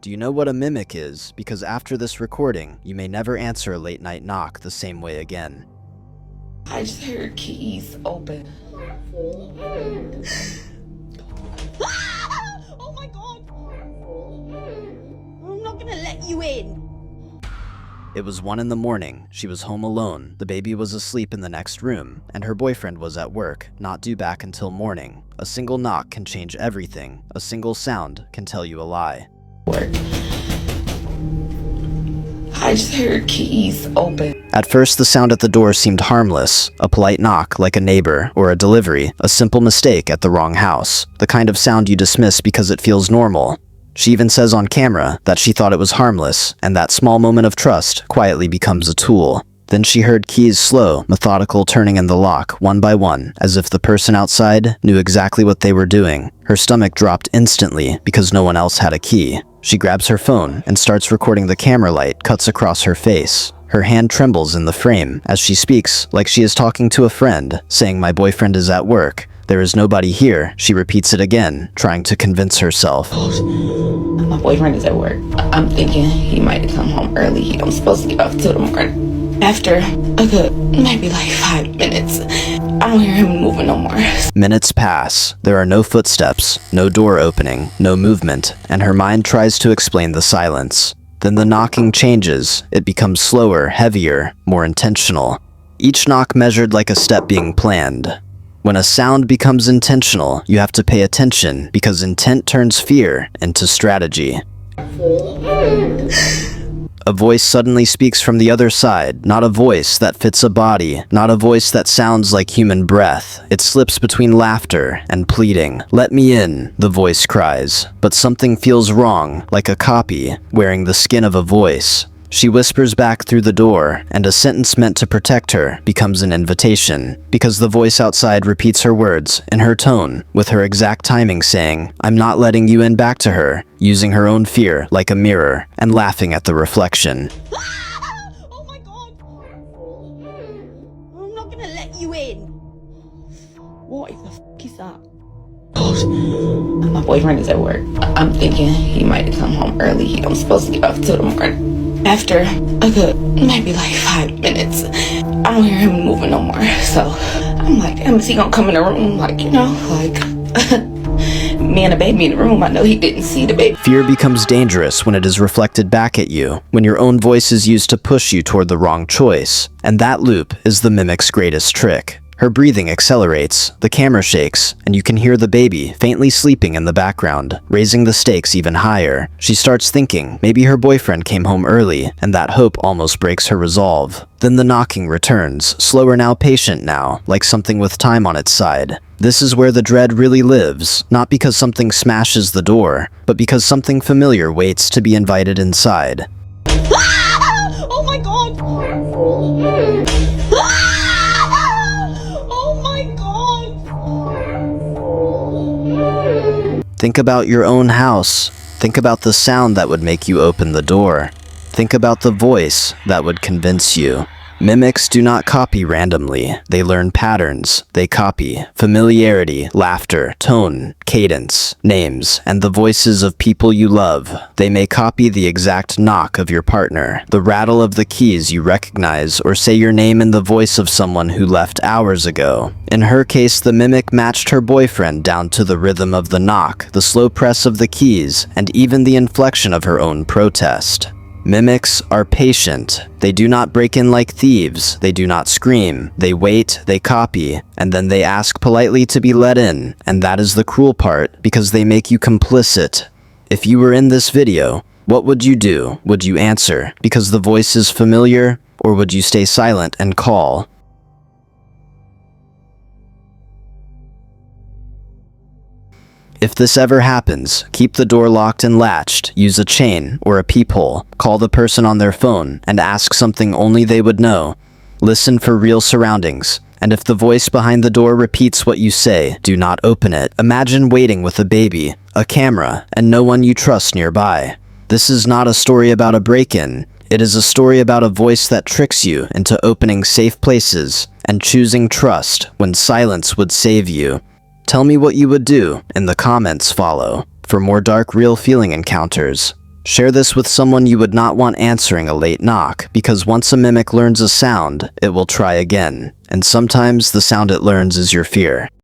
Do you know what a mimic is? Because after this recording, you may never answer a late night knock the same way again. I just heard keys open. Oh my god! I'm not gonna let you in. It was 1 in the morning. She was home alone. The baby was asleep in the next room, and her boyfriend was at work, not due back until morning. A single knock can change everything. A single sound can tell you a lie. I just heard keys open. At first, the sound at the door seemed harmless. A polite knock, like a neighbor, or a delivery, a simple mistake at the wrong house. The kind of sound you dismiss because it feels normal. She even says on camera that she thought it was harmless, and that small moment of trust quietly becomes a tool. Then she heard keys slow, methodical turning in the lock, one by one, as if the person outside knew exactly what they were doing. Her stomach dropped instantly because no one else had a key. She grabs her phone and starts recording. The camera light cuts across her face. Her hand trembles in the frame as she speaks like she is talking to a friend, saying, "My boyfriend is at work. There is nobody here." She repeats it again, trying to convince herself. My boyfriend is at work. I'm thinking he might have come home early. He don't supposed to get off till the morning. After a good, maybe like 5 minutes, I don't hear him moving no more. Minutes pass. There are no footsteps, no door opening, no movement, and her mind tries to explain the silence. Then the knocking changes. It becomes slower, heavier, more intentional. Each knock measured like a step being planned. When a sound becomes intentional, you have to pay attention because intent turns fear into strategy. A voice suddenly speaks from the other side, not a voice that fits a body, not a voice that sounds like human breath. It slips between laughter and pleading. "Let me in," the voice cries. But something feels wrong, like a copy, wearing the skin of a voice. She whispers back through the door, and a sentence meant to protect her becomes an invitation, because the voice outside repeats her words in her tone, with her exact timing, saying, "I'm not letting you in," back to her, using her own fear like a mirror, and laughing at the reflection. Oh my god! I'm not gonna let you in. What the f*** is that? My boyfriend is at work. I'm thinking he might have come home early. He don't supposed to get off till the morning. After a good, maybe like 5 minutes, I don't hear him moving no more. So I'm like, damn, is he gonna come in the room? Like, you know, like me and the baby in the room. I know he didn't see the baby. Fear becomes dangerous when it is reflected back at you, when your own voice is used to push you toward the wrong choice. And that loop is the mimic's greatest trick. Her breathing accelerates, the camera shakes, and you can hear the baby faintly sleeping in the background, raising the stakes even higher. She starts thinking maybe her boyfriend came home early, and that hope almost breaks her resolve. Then the knocking returns, slower now, patient now, like something with time on its side. This is where the dread really lives, not because something smashes the door, but because something familiar waits to be invited inside. Oh my god! Think about your own house. Think about the sound that would make you open the door. Think about the voice that would convince you. Mimics do not copy randomly. They learn patterns. They copy familiarity, laughter, tone, cadence, names, and the voices of people you love. They may copy the exact knock of your partner, the rattle of the keys you recognize, or say your name in the voice of someone who left hours ago. In her case, the mimic matched her boyfriend down to the rhythm of the knock, the slow press of the keys, and even the inflection of her own protest. Mimics are patient. They do not break in like thieves. They do not scream. They wait, they copy, and then they ask politely to be let in. And that is the cruel part, because they make you complicit. If you were in this video, what would you do? Would you answer because the voice is familiar, or would you stay silent and call? If this ever happens, keep the door locked and latched, use a chain or a peephole, call the person on their phone, and ask something only they would know. Listen for real surroundings, and if the voice behind the door repeats what you say, do not open it. Imagine waiting with a baby, a camera, and no one you trust nearby. This is not a story about a break-in. It is a story about a voice that tricks you into opening safe places and choosing trust when silence would save you. Tell me what you would do in the comments follow. For more dark, real feeling encounters, Share this with someone you would not want answering a late knock, because once a mimic learns a sound, it will try again. And sometimes the sound it learns is your fear.